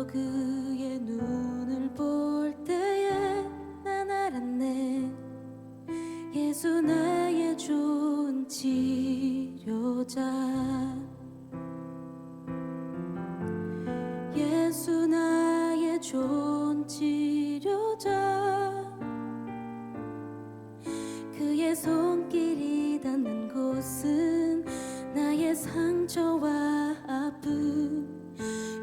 그의 눈을 볼 때에 난 알았네. 예수 나의 좋은 치료자, 예수 나의 좋은 치료자. 그의 손길이 닿는 곳은 나의 상처와 아픔,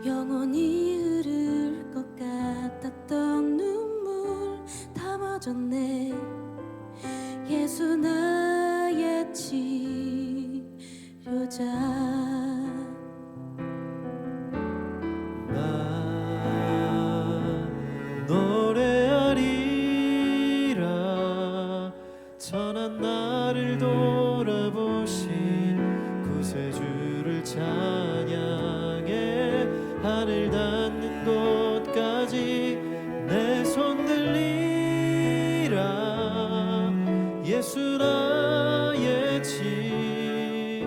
영원히 흐를 것 같았던 눈물 다 멎었네. 예수 나의 치료자. 나 노래하리라. 선한 나를 돌아보신 구세주를 찬양해. 하늘 닿는 곳까지 내 손 들리라. 예수 나의 치료자.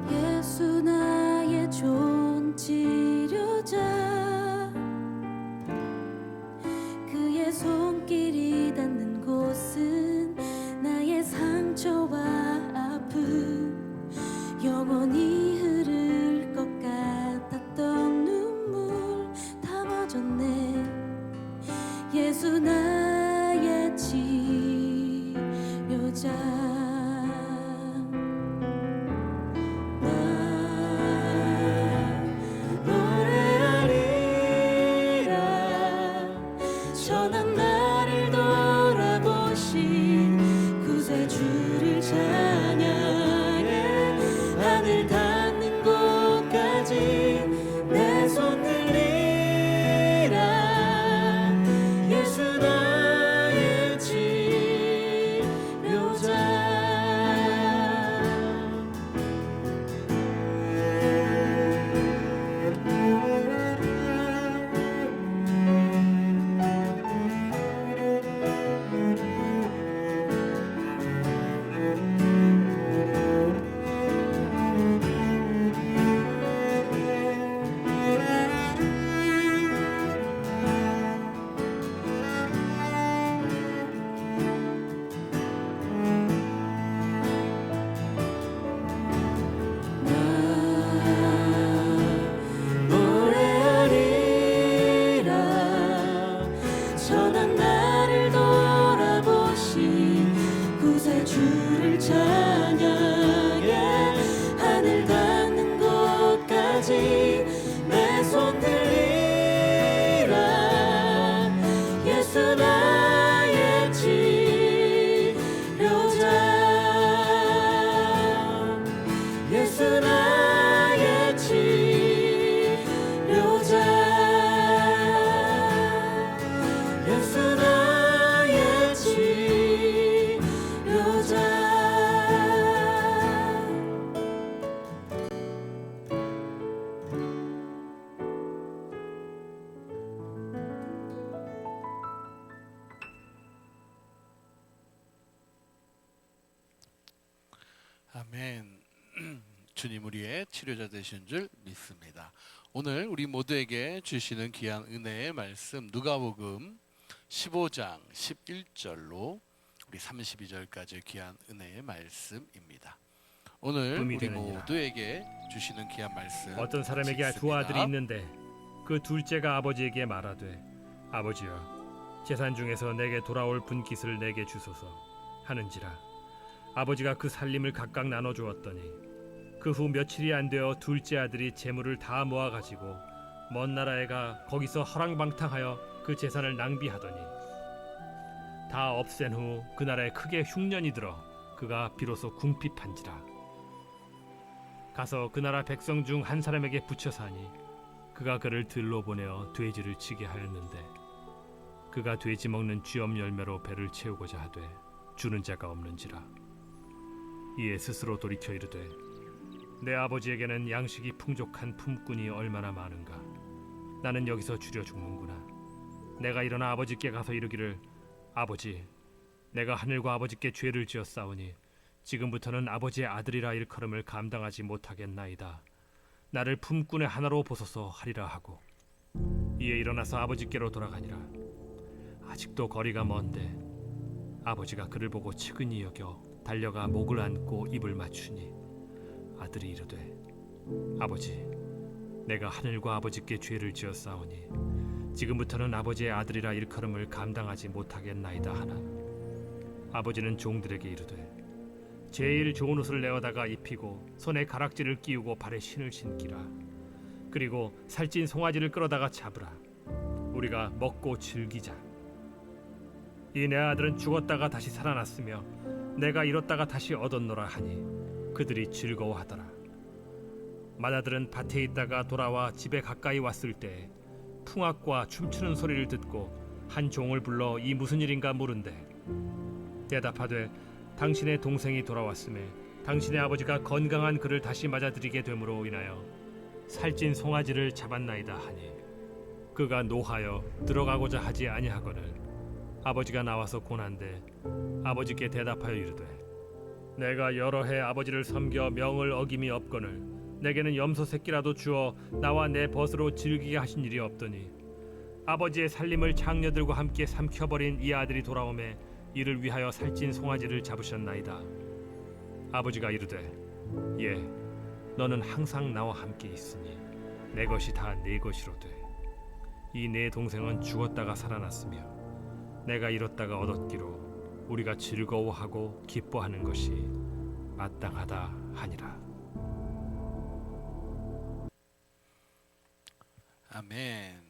예수 나의 좋은 치료자. 그의 손길이 닿는 곳은 나의 상처와 아픔, 영원히 흐를 것 같았던 눈물 다 멎었네. 예수 나의 치료자. 전한 나를 돌아보신 구세주를 찬양해. 하늘 닿는 곳까지 내 손 들리라. 예수 나의 치료자. 전한 나를 돌아보신 구세주를 찬양해. 하늘 닿는 곳까지 내 손 들리라. 예수 나의 치료자. 예수 나의 치료자. 예수 나의 치료자. 아멘. 주님 우리의 치료자 되신 줄 믿습니다. 오늘 우리 모두에게 주시는 귀한 은혜의 말씀, 누가복음 15장 11절로 우리 32절까지 귀한 은혜의 말씀입니다. 오늘 꿈이 우리 되느니라. 모두에게 주시는 귀한 말씀, 어떤 사람에게 같이 두 아들이 읽습니다. 있는데 그 둘째가 아버지에게 말하되 아버지여 재산 중에서 내게 돌아올 분깃을 내게 주소서 하는지라. 아버지가 그 살림을 각각 나눠 주었더니 그 후 며칠이 안 되어 둘째 아들이 재물을 다 모아 가지고 먼 나라에 가 거기서 허랑방탕하여 그 재산을 낭비하더니 다 없앤 후 그 나라에 크게 흉년이 들어 그가 비로소 궁핍한지라. 가서 그 나라 백성 중 한 사람에게 붙여 사니 그가 그를 들로 보내어 돼지를 치게 하였는데 그가 돼지 먹는 쥐엄 열매로 배를 채우고자 하되 주는 자가 없는지라. 이에 스스로 돌이켜 이르되 내 아버지에게는 양식이 풍족한 품꾼이 얼마나 많은가. 나는 여기서 줄여 죽는구나. 내가 일어나 아버지께 가서 이르기를 아버지, 내가 하늘과 아버지께 죄를 지었사오니 지금부터는 아버지의 아들이라 일컬음을 감당하지 못하겠나이다. 나를 품꾼의 하나로 보소서 하리라 하고 이에 일어나서 아버지께로 돌아가니라. 아직도 거리가 먼데 아버지가 그를 보고 측은히 여겨 달려가 목을 안고 입을 맞추니 아들이 이르되 아버지, 내가 하늘과 아버지께 죄를 지었사오니 지금부터는 아버지의 아들이라 일컬음을 감당하지 못하겠나이다 하나 아버지는 종들에게 이르되 제일 좋은 옷을 내어다가 입히고 손에 가락지를 끼우고 발에 신을 신기라. 그리고 살찐 송아지를 끌어다가 잡으라. 우리가 먹고 즐기자. 이 내 아들은 죽었다가 다시 살아났으며 내가 잃었다가 다시 얻었노라 하니 그들이 즐거워하더라. 맏아들은 밭에 있다가 돌아와 집에 가까이 왔을 때 풍악과 춤추는 소리를 듣고 한 종을 불러 이 무슨 일인가 물은데 대답하되 당신의 동생이 돌아왔음에 당신의 아버지가 건강한 그를 다시 맞아들이게 됨으로 인하여 살찐 송아지를 잡았나이다 하니 그가 노하여 들어가고자 하지 아니하거늘 아버지가 나와서 고난데 아버지께 대답하여 이르되 내가 여러 해 아버지를 섬겨 명을 어김이 없거늘 내게는 염소 새끼라도 주어 나와 내 벗으로 즐기게 하신 일이 없더니 아버지의 살림을 장녀들과 함께 삼켜버린 이 아들이 돌아오매 이를 위하여 살찐 송아지를 잡으셨나이다. 아버지가 이르되 예, 너는 항상 나와 함께 있으니 내 것이 다 네 것이로되 이 내 동생은 죽었다가 살아났으며 내가 잃었다가 얻었기로 우리가 즐거워하고 기뻐하는 것이 마땅하다 하니라. 아멘.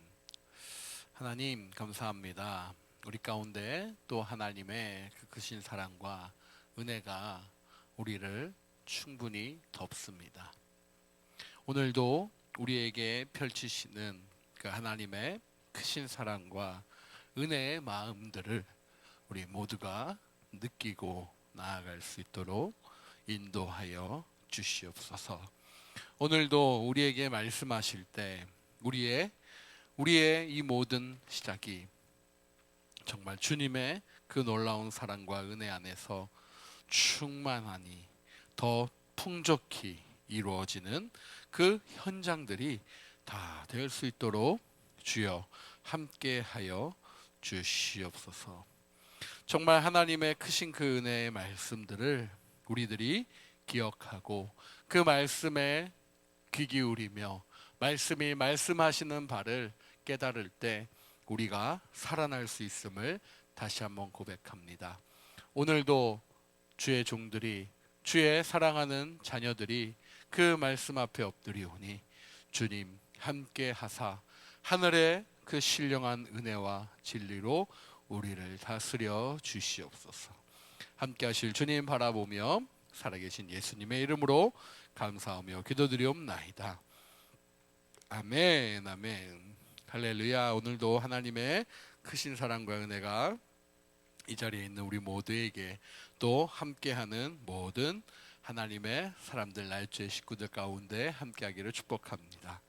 하나님 감사합니다. 우리 가운데 또 하나님의 그 크신 사랑과 은혜가 우리를 충분히 덮습니다. 오늘도 우리에게 펼치시는 그 하나님의 크신 사랑과 은혜의 마음들을 우리 모두가 느끼고 나아갈 수 있도록 인도하여 주시옵소서. 오늘도 우리에게 말씀하실 때 우리의 이 모든 시작이 정말 주님의 그 놀라운 사랑과 은혜 안에서 충만하니 더 풍족히 이루어지는 그 현장들이 다 될 수 있도록 주여 함께하여 주시옵소서. 정말 하나님의 크신 그 은혜의 말씀들을 우리들이 기억하고 그 말씀에 귀 기울이며 말씀이 말씀하시는 바를 깨달을 때 우리가 살아날 수 있음을 다시 한번 고백합니다. 오늘도 주의 종들이 주의 사랑하는 자녀들이 그 말씀 앞에 엎드리오니 주님 함께 하사 하늘의 그 신령한 은혜와 진리로 우리를 다스려 주시옵소서. 함께 하실 주님 바라보며 살아계신 예수님의 이름으로 감사하며 기도드리옵나이다. 아멘. 아멘. 할렐루야. 오늘도 하나님의 크신 사랑과 은혜가 이 자리에 있는 우리 모두에게 또 함께하는 모든 하나님의 사람들 날주의 식구들 가운데 함께하기를 축복합니다.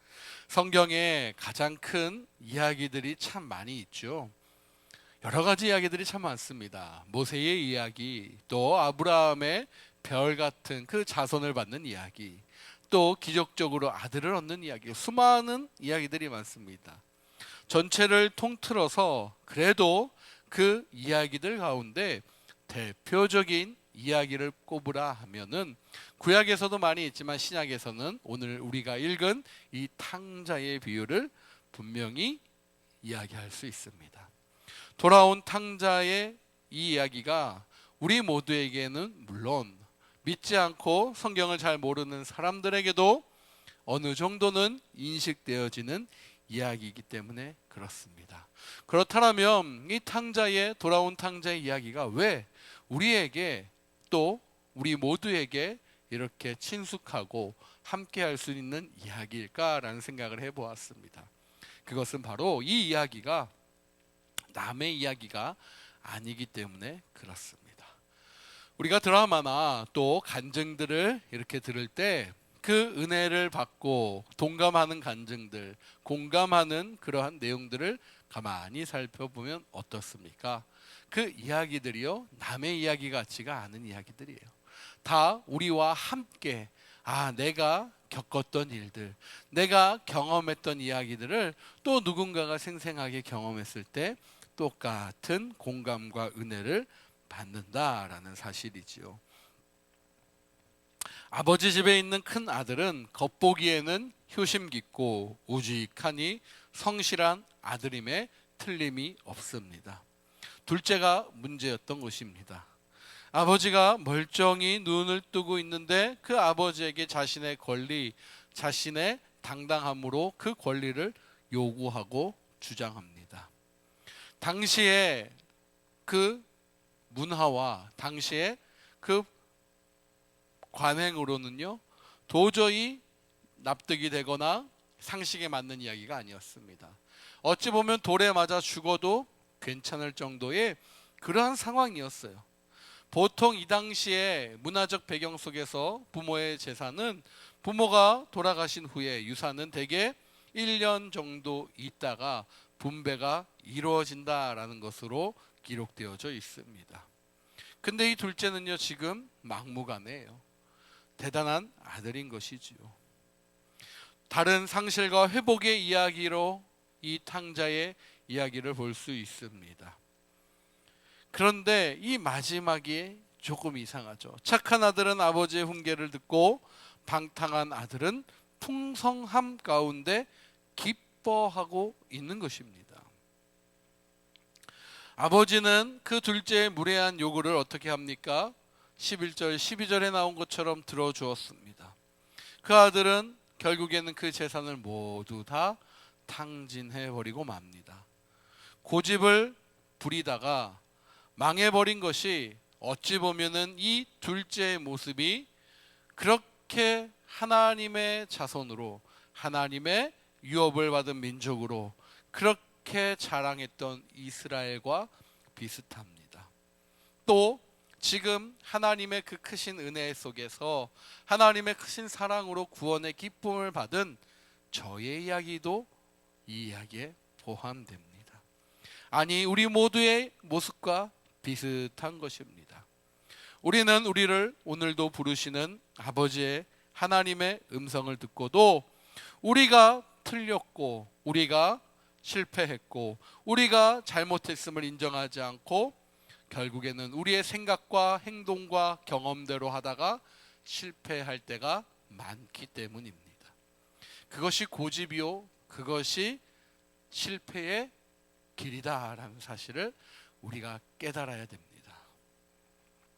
성경에 가장 큰 이야기들이 참 많이 있죠. 여러 가지 이야기들이 참 많습니다. 모세의 이야기, 또 아브라함의 별 같은 그 자손을 받는 이야기, 또 기적적으로 아들을 얻는 이야기, 수많은 이야기들이 많습니다. 전체를 통틀어서 그래도 그 이야기들 가운데 대표적인 이야기를 꼽으라 하면은 구약에서도 많이 있지만 신약에서는 오늘 우리가 읽은 이 탕자의 비유를 분명히 이야기할 수 있습니다. 돌아온 탕자의 이 이야기가 우리 모두에게는 물론 믿지 않고 성경을 잘 모르는 사람들에게도 어느 정도는 인식되어지는 이야기이기 때문에 그렇습니다. 그렇다면 이 돌아온 탕자의 이야기가 왜 우리에게 또 우리 모두에게 이렇게 친숙하고 함께 할 수 있는 이야기일까라는 생각을 해보았습니다. 그것은 바로 이 이야기가 남의 이야기가 아니기 때문에 그렇습니다. 우리가 드라마나 또 간증들을 이렇게 들을 때 그 은혜를 받고 동감하는 간증들, 공감하는 그러한 내용들을 가만히 살펴보면 어떻습니까? 그 이야기들이요, 남의 이야기 같지가 않은 이야기들이에요. 다 우리와 함께 내가 겪었던 일들, 내가 경험했던 이야기들을 또 누군가가 생생하게 경험했을 때 똑같은 공감과 은혜를 받는다라는 사실이지요. 아버지 집에 있는 큰 아들은 겉보기에는 효심 깊고 우직하니 성실한 아들임에 틀림이 없습니다. 둘째가 문제였던 것입니다. 아버지가 멀쩡히 눈을 뜨고 있는데 그 아버지에게 자신의 권리, 자신의 당당함으로 그 권리를 요구하고 주장합니다. 당시에 그 문화와 당시에 그 관행으로는요, 도저히 납득이 되거나 상식에 맞는 이야기가 아니었습니다. 어찌 보면 돌에 맞아 죽어도 괜찮을 정도의 그러한 상황이었어요. 보통 이 당시에 문화적 배경 속에서 부모의 재산은 부모가 돌아가신 후에 유산은 대개 1년 정도 있다가 분배가 이루어진다라는 것으로 기록되어져 있습니다. 근데 이 둘째는요, 지금 막무가내예요. 대단한 아들인 것이지요. 다른 상실과 회복의 이야기로 이 탕자의 이야기를 볼 수 있습니다. 그런데 이 마지막이 조금 이상하죠. 착한 아들은 아버지의 훈계를 듣고 방탕한 아들은 풍성함 가운데 기뻐하고 있는 것입니다. 아버지는 그 둘째의 무례한 요구를 어떻게 합니까? 11절, 12절에 나온 것처럼 들어주었습니다. 그 아들은 결국에는 그 재산을 모두 다 탕진해버리고 맙니다. 고집을 부리다가 망해버린 것이 어찌 보면은 이 둘째의 모습이 그렇게 하나님의 자손으로 하나님의 유업을 받은 민족으로 그렇게 자랑했던 이스라엘과 비슷합니다. 또 지금 하나님의 그 크신 은혜 속에서 하나님의 크신 사랑으로 구원의 기쁨을 받은 저의 이야기도 이 이야기에 포함됩니다. 아니, 우리 모두의 모습과 비슷한 것입니다. 우리는 우리를 오늘도 부르시는 아버지의 하나님의 음성을 듣고도 우리가 틀렸고 우리가 실패했고 우리가 잘못했음을 인정하지 않고 결국에는 우리의 생각과 행동과 경험대로 하다가 실패할 때가 많기 때문입니다. 그것이 고집이요, 그것이 실패의 길이다라는 사실을 우리가 깨달아야 됩니다.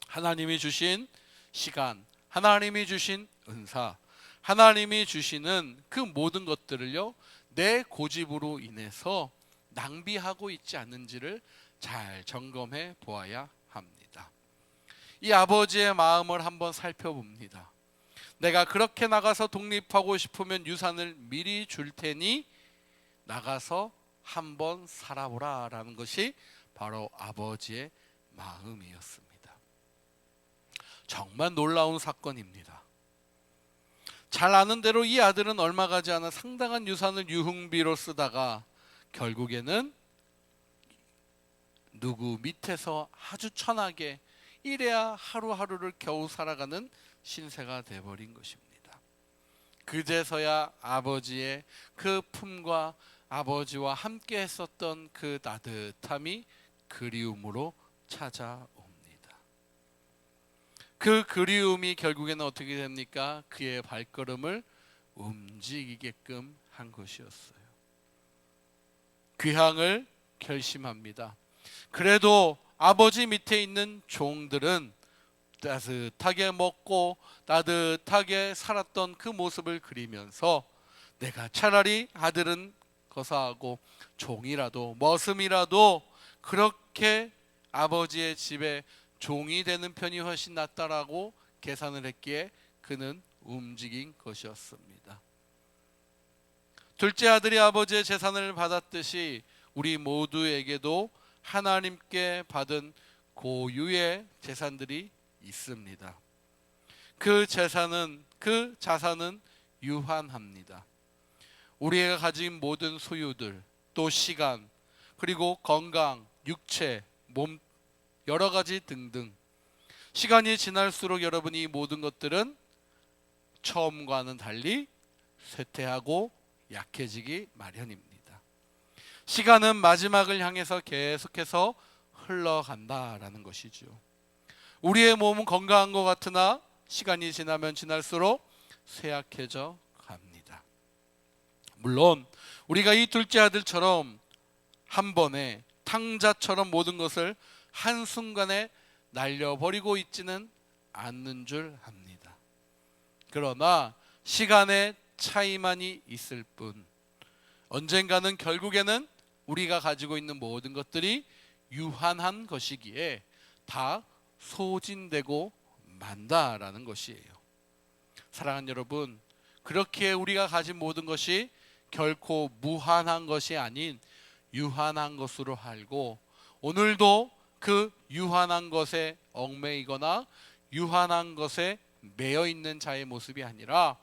하나님이 주신 시간, 하나님이 주신 은사, 하나님이 주시는 그 모든 것들을요, 내 고집으로 인해서 낭비하고 있지 않는지를 잘 점검해 보아야 합니다. 이 아버지의 마음을 한번 살펴봅니다. 내가 그렇게 나가서 독립하고 싶으면 유산을 미리 줄 테니 나가서 한번 살아보라 라는 것이 바로 아버지의 마음이었습니다. 정말 놀라운 사건입니다. 잘 아는 대로 이 아들은 얼마 가지 않아 상당한 유산을 유흥비로 쓰다가 결국에는 누구 밑에서 아주 천하게 이래야 하루하루를 겨우 살아가는 신세가 돼버린 것입니다. 그제서야 아버지의 그 품과 아버지와 함께 했었던 그 따뜻함이 그리움으로 찾아옵니다. 그 그리움이 결국에는 어떻게 됩니까? 그의 발걸음을 움직이게끔 한 것이었어요. 귀향을 결심합니다. 그래도 아버지 밑에 있는 종들은 따뜻하게 먹고 따뜻하게 살았던 그 모습을 그리면서 내가 차라리 아들은 거사하고 종이라도 머슴이라도 그렇게 아버지의 집에 종이 되는 편이 훨씬 낫다라고 계산을 했기에 그는 움직인 것이었습니다. 둘째 아들이 아버지의 재산을 받았듯이 우리 모두에게도 하나님께 받은 고유의 재산들이 있습니다. 그 재산은, 그 자산은 유한합니다. 우리가 가진 모든 소유들, 또 시간, 그리고 건강, 육체, 몸, 여러 가지 등등 시간이 지날수록 여러분이 이 모든 것들은 처음과는 달리 쇠퇴하고 약해지기 마련입니다. 시간은 마지막을 향해서 계속해서 흘러간다라는 것이죠. 우리의 몸은 건강한 것 같으나 시간이 지나면 지날수록 쇠약해져 갑니다. 물론 우리가 이 둘째 아들처럼 한 번에 탕자처럼 모든 것을 한순간에 날려버리고 있지는 않는 줄 압니다. 그러나 시간의 차이만이 있을 뿐 언젠가는 결국에는 우리가 가지고 있는 모든 것들이 유한한 것이기에 다 소진되고 만다라는 것이에요. 사랑하는 여러분, 그렇게 우리가 가진 모든 것이 결코 무한한 것이 아닌 유한한 것으로 알고 오늘도 그 유한한 것에 얽매이거나 유한한 것에 매여 있는 자의 모습이 아니라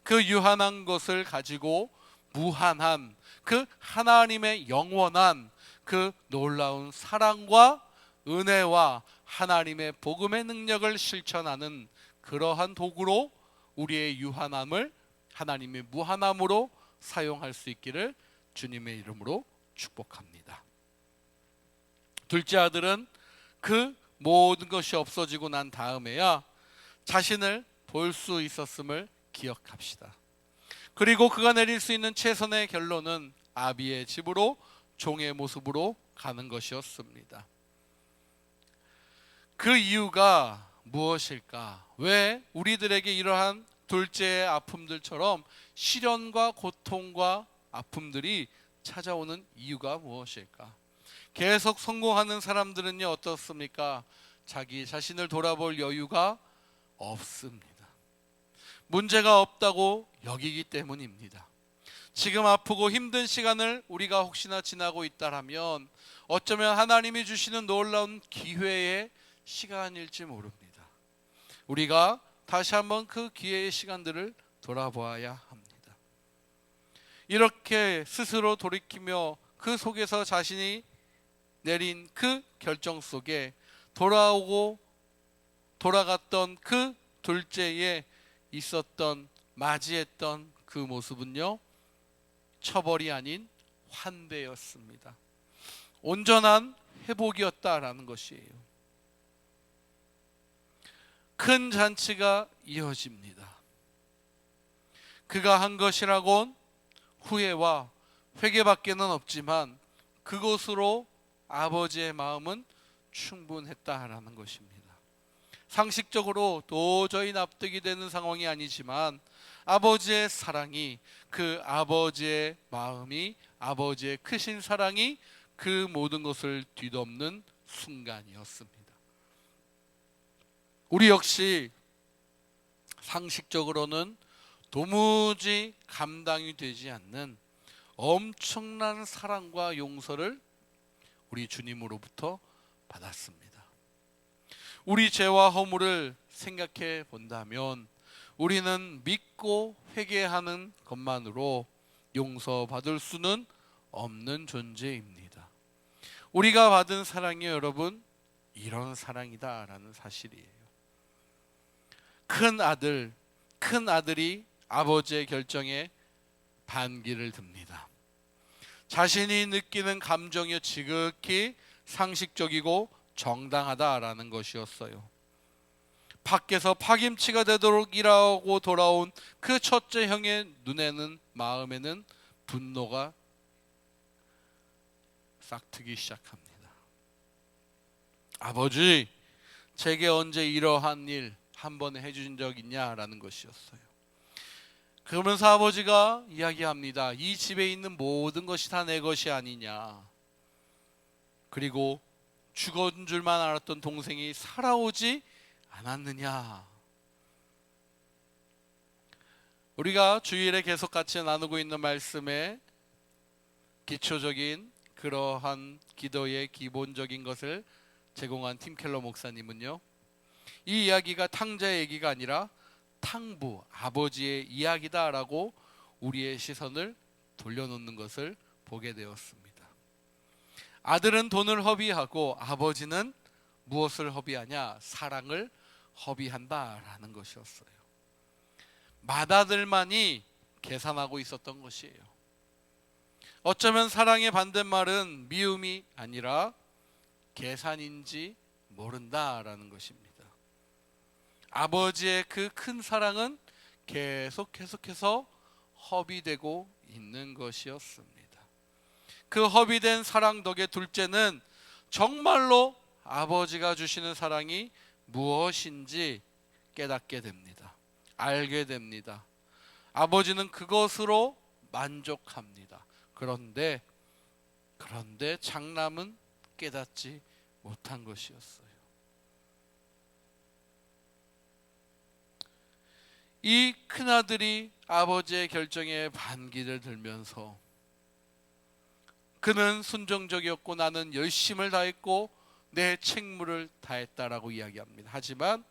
그 유한한 것을 가지고 무한한 그 하나님의 영원한 그 놀라운 사랑과 은혜와 하나님의 복음의 능력을 실천하는 그러한 도구로 우리의 유한함을 하나님의 무한함으로 사용할 수 있기를 주님의 이름으로 축복합니다. 둘째 아들은 그 모든 것이 없어지고 난 다음에야 자신을 볼 수 있었음을 기억합시다. 그리고 그가 내릴 수 있는 최선의 결론은 아비의 집으로 종의 모습으로 가는 것이었습니다. 그 이유가 무엇일까? 왜 우리들에게 이러한 둘째의 아픔들처럼 시련과 고통과 아픔들이 찾아오는 이유가 무엇일까? 계속 성공하는 사람들은요 어떻습니까? 자기 자신을 돌아볼 여유가 없습니다. 문제가 없다고 여기기 때문입니다. 지금 아프고 힘든 시간을 우리가 혹시나 지나고 있다라면 어쩌면 하나님이 주시는 놀라운 기회의 시간일지 모릅니다. 우리가 다시 한번 그 기회의 시간들을 돌아보아야 합니다. 이렇게 스스로 돌이키며 그 속에서 자신이 내린 그 결정 속에 돌아갔던 그 둘째에 있었던 맞이했던 그 모습은요 처벌이 아닌 환대였습니다. 온전한 회복이었다라는 것이에요. 큰 잔치가 이어집니다. 그가 한 것이라곤 후회와 회개밖에는 없지만 그것으로 아버지의 마음은 충분했다라는 것입니다. 상식적으로 도저히 납득이 되는 상황이 아니지만 아버지의 사랑이, 그 아버지의 마음이, 아버지의 크신 사랑이 그 모든 것을 뒤덮는 순간이었습니다. 우리 역시 상식적으로는 도무지 감당이 되지 않는 엄청난 사랑과 용서를 우리 주님으로부터 받았습니다. 우리 죄와 허물을 생각해 본다면 우리는 믿고 회개하는 것만으로 용서받을 수는 없는 존재입니다. 우리가 받은 사랑이 여러분 이런 사랑이다라는 사실이에요. 큰 아들이 아버지의 결정에 반기를 듭니다. 자신이 느끼는 감정이 지극히 상식적이고 정당하다라는 것이었어요. 밖에서 파김치가 되도록 일하고 돌아온 그 첫째 형의 눈에는, 마음에는 분노가 싹트기 시작합니다. 아버지, 제게 언제 이러한 일 한 번에 해주신 적 있냐라는 것이었어요. 그러면서 아버지가 이야기합니다. 이 집에 있는 모든 것이 다 내 것이 아니냐. 그리고 죽은 줄만 알았던 동생이 살아오지 않았느냐. 우리가 주일에 계속 같이 나누고 있는 말씀에 기초적인 그러한 기도의 기본적인 것을 제공한 팀 켈러 목사님은요, 이 이야기가 탕자의 얘기가 아니라 탕부, 아버지의 이야기다라고 우리의 시선을 돌려놓는 것을 보게 되었습니다. 아들은 돈을 허비하고 아버지는 무엇을 허비하냐? 사랑을 허비한다라는 것이었어요. 맏아들만이 계산하고 있었던 것이에요. 어쩌면 사랑의 반대말은 미움이 아니라 계산인지 모른다라는 것입니다. 아버지의 그 큰 사랑은 계속해서 허비되고 있는 것이었습니다. 그 허비된 사랑 덕에 둘째는 정말로 아버지가 주시는 사랑이 무엇인지 깨닫게 됩니다. 알게 됩니다. 아버지는 그것으로 만족합니다. 그런데 장남은 깨닫지 못한 것이었어요. 이 큰아들이 아버지의 결정에 반기를 들면서 그는 순종적이었고 나는 열심을 다했고 내 책무를 다했다라고 이야기합니다. 하지만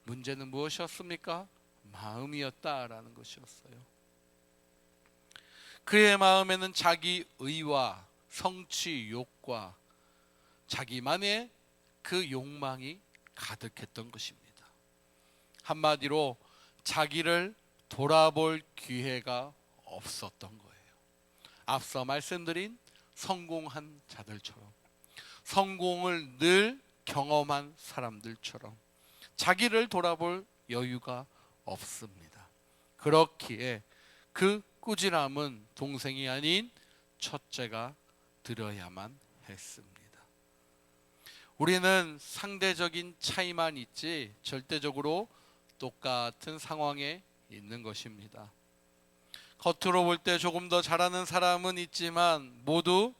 문제는 무엇이었습니까? 마음이었다라는 것이었어요. 그의 마음에는 자기 의와 성취 욕과 자기만의 그 욕망이 가득했던 것입니다. 한마디로 자기를 돌아볼 기회가 없었던 거예요. 앞서 말씀드린 성공한 자들처럼, 성공을 늘 경험한 사람들처럼 자기를 돌아볼 여유가 없습니다. 그렇기에 그 꾸지람은 동생이 아닌 첫째가 들어야만 했습니다. 우리는 상대적인 차이만 있지 절대적으로 똑같은 상황에 있는 것입니다. 겉으로 볼 때 조금 더 잘하는 사람은 있지만 모두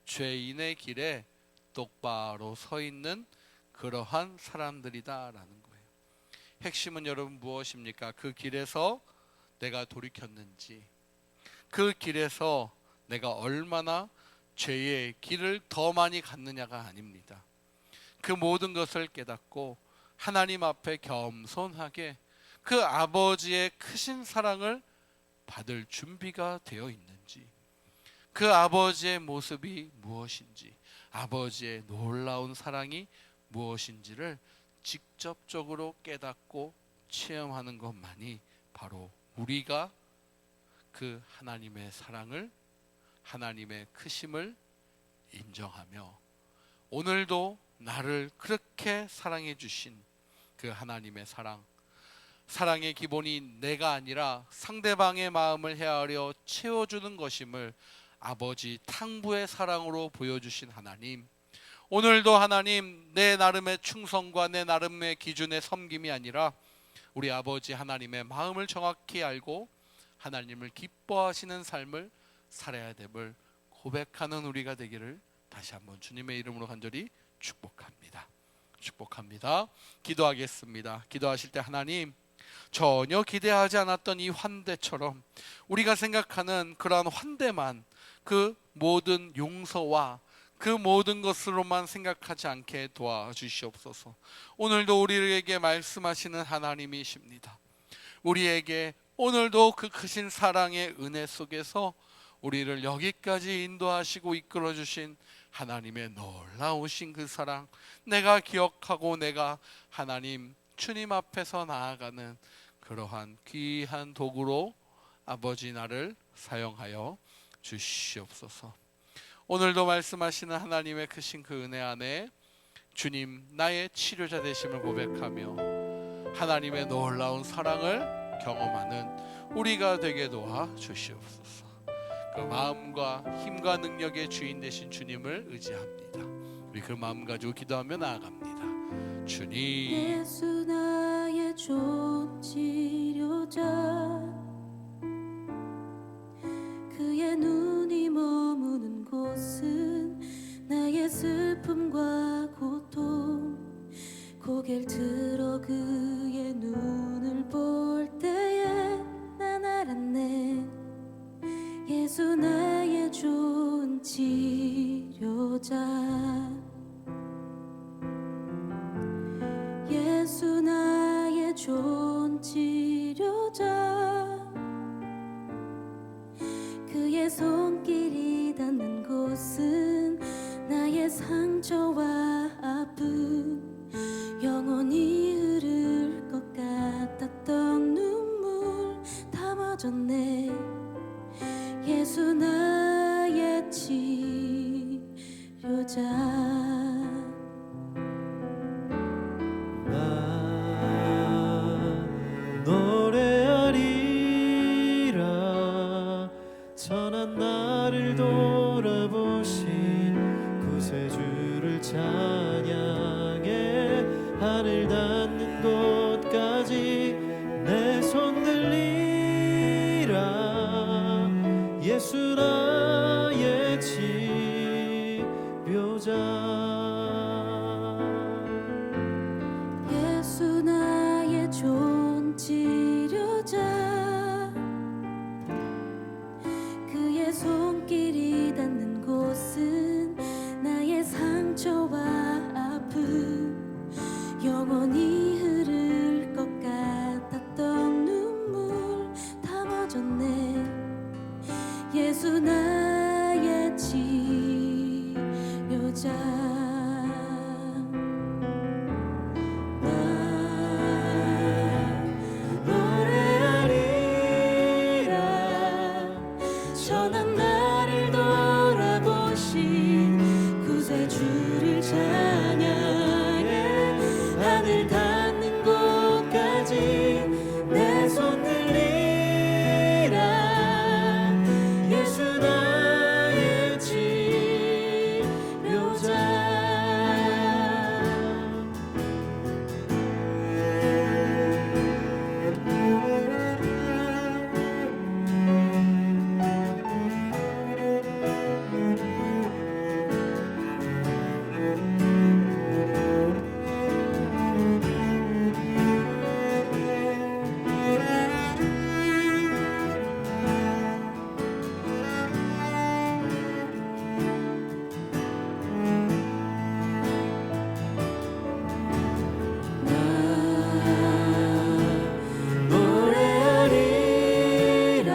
죄인의 길에 똑바로 서 있는 그러한 사람들이다라는 거예요. 핵심은 여러분 무엇입니까? 그 길에서 내가 돌이켰는지, 그 길에서 내가 얼마나 죄의 길을 더 많이 갔느냐가 아닙니다. 그 모든 것을 깨닫고 하나님 앞에 겸손하게 그 아버지의 크신 사랑을 받을 준비가 되어 있는지, 그 아버지의 모습이 무엇인지, 아버지의 놀라운 사랑이 무엇인지를 직접적으로 깨닫고 체험하는 것만이 바로 우리가 그 하나님의 사랑을, 하나님의 크심을 인정하며 오늘도 나를 그렇게 사랑해 주신 그 하나님의 사랑, 사랑의 기본이 내가 아니라 상대방의 마음을 헤아려 채워주는 것임을 아버지 탕부의 사랑으로 보여주신 하나님, 오늘도 하나님 내 나름의 충성과 내 나름의 기준의 섬김이 아니라 우리 아버지 하나님의 마음을 정확히 알고 하나님을 기뻐하시는 삶을 살아야 됨을 고백하는 우리가 되기를 다시 한번 주님의 이름으로 간절히 축복합니다. 축복합니다. 기도하겠습니다. 기도하실 때 하나님, 전혀 기대하지 않았던 이 환대처럼 우리가 생각하는 그러한 환대만, 그 모든 용서와 그 모든 것으로만 생각하지 않게 도와주시옵소서. 오늘도 우리에게 말씀하시는 하나님이십니다. 우리에게 오늘도 그 크신 사랑의 은혜 속에서 우리를 여기까지 인도하시고 이끌어주신 하나님의 놀라우신 그 사랑, 내가 기억하고 내가 하나님 주님 앞에서 나아가는 그러한 귀한 도구로 아버지 나를 사용하여 주시옵소서. 오늘도 말씀하시는 하나님의 크신 그 은혜 안에 주님 나의 치료자 되심을 고백하며 하나님의 놀라운 사랑을 경험하는 우리가 되게 도와 주시옵소서. 그 마음과 힘과 능력의 주인 되신 주님을 의지합니다. 우리 그 마음 가지고 기도하며 나아갑니다. 주님, 예수 나의 좋은 치료자, 그의 눈이 머무는 곳은 나의 슬픔과 고통, 고개를 들어 그의 눈을 볼 때에 난 알았네. 예수 나의 좋은 치료자, 예수 나의 좋은 치료자, 그의 손길이 닿는 곳은 나의 상처와 아픔, 예수 나의 치료자. 나 노래하리라 선한 나를 돌아보신 구세주를 찬양해 하늘 닿는 곳까지 내 손 들리라 예수 나의 치료자. 예수 나의 좋은 치료자. 그의 손길이 닿는 곳은 나의 상처와 아픔, 영원히 흐를 것 같았던 눈물 다 멎었네. 예수 나의 치료자. 선한 나를 돌아보신 구세주를 찬양해 하늘 닿는 곳까지 내 손 들리라 예수 나의 치료자. 노래하리라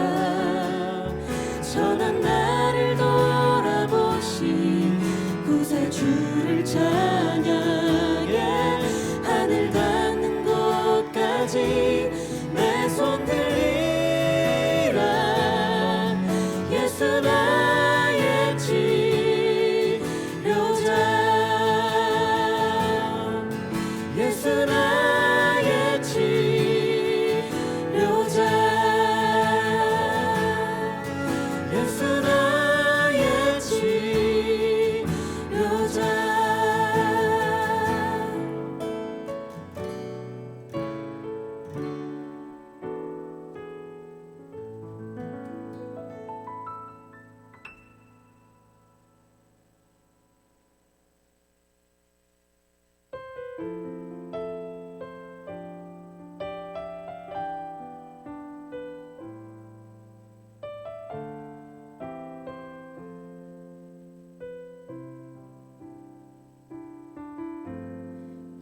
선한 나를 돌아보신 구세주를 찬양해 하늘 닿는 곳까지 내 손 들리라 예수 나의 치료자. 예수 나의 치료자. 예수 나의 치료자.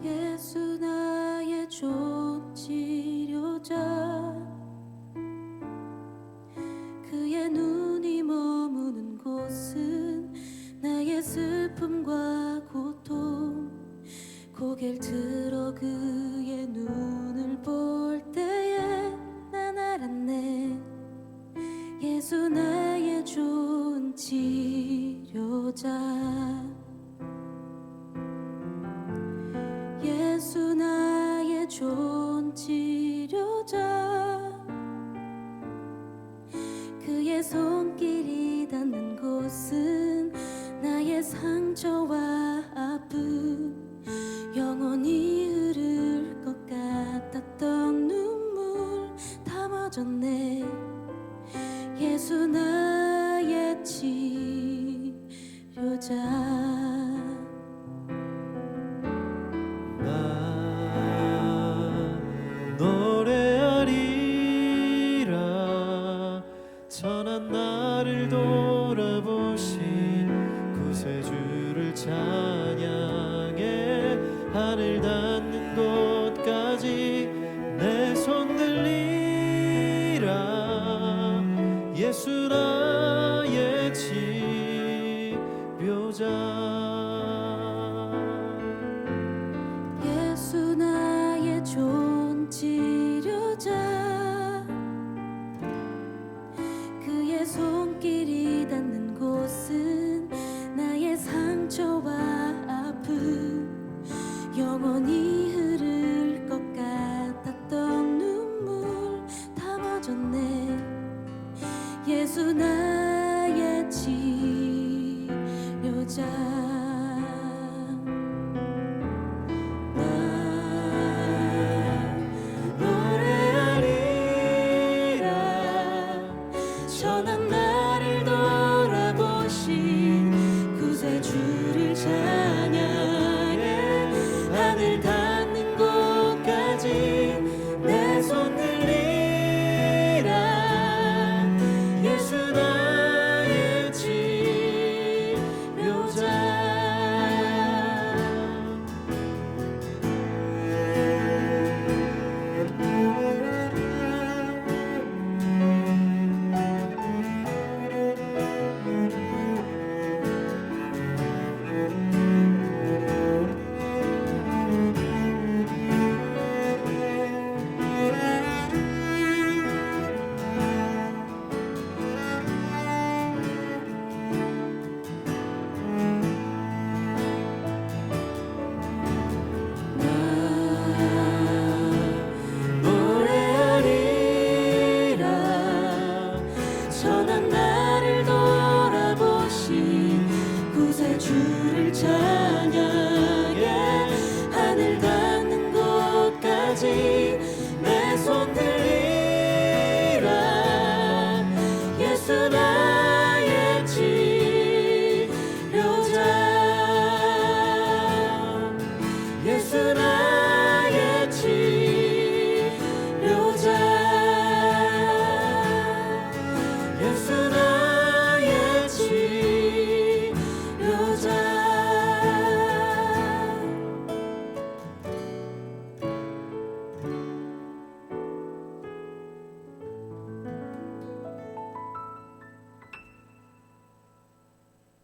예수 나의 좋은 치료자. 그의 눈이 머무는 곳은 나의 슬픔과 고통. 고개를 들어 그의 눈을 볼 때에 난 알았네. 예수 나의 좋은 치료자. 예수 나의 좋은 치료자. 그의 손길이 닿는 곳은 나의 상처와 아픔, 영원히 흐를 것 같았던 눈물 다 멎었네. 예수 나의 치료자. 노래하리라 선한 나를 돌아보신 구세주를 찬양해 하늘 닿는 곳까지 내 손 들리라 예수 나의 치료자. 예수 나의 좋은 치료자. 손길이 닿는 곳은 나의 상처와 아픔 영원히 흐를 것 같았던 눈물 다 멎었네. 예수 나의 치료자. 전한 나를 돌아보신 구세주를 찬양해. 하늘 닿는 곳까지 내 손 들리라. 예수 나의 치료자. 전한 나를 돌아보신 구세주를 찬양해.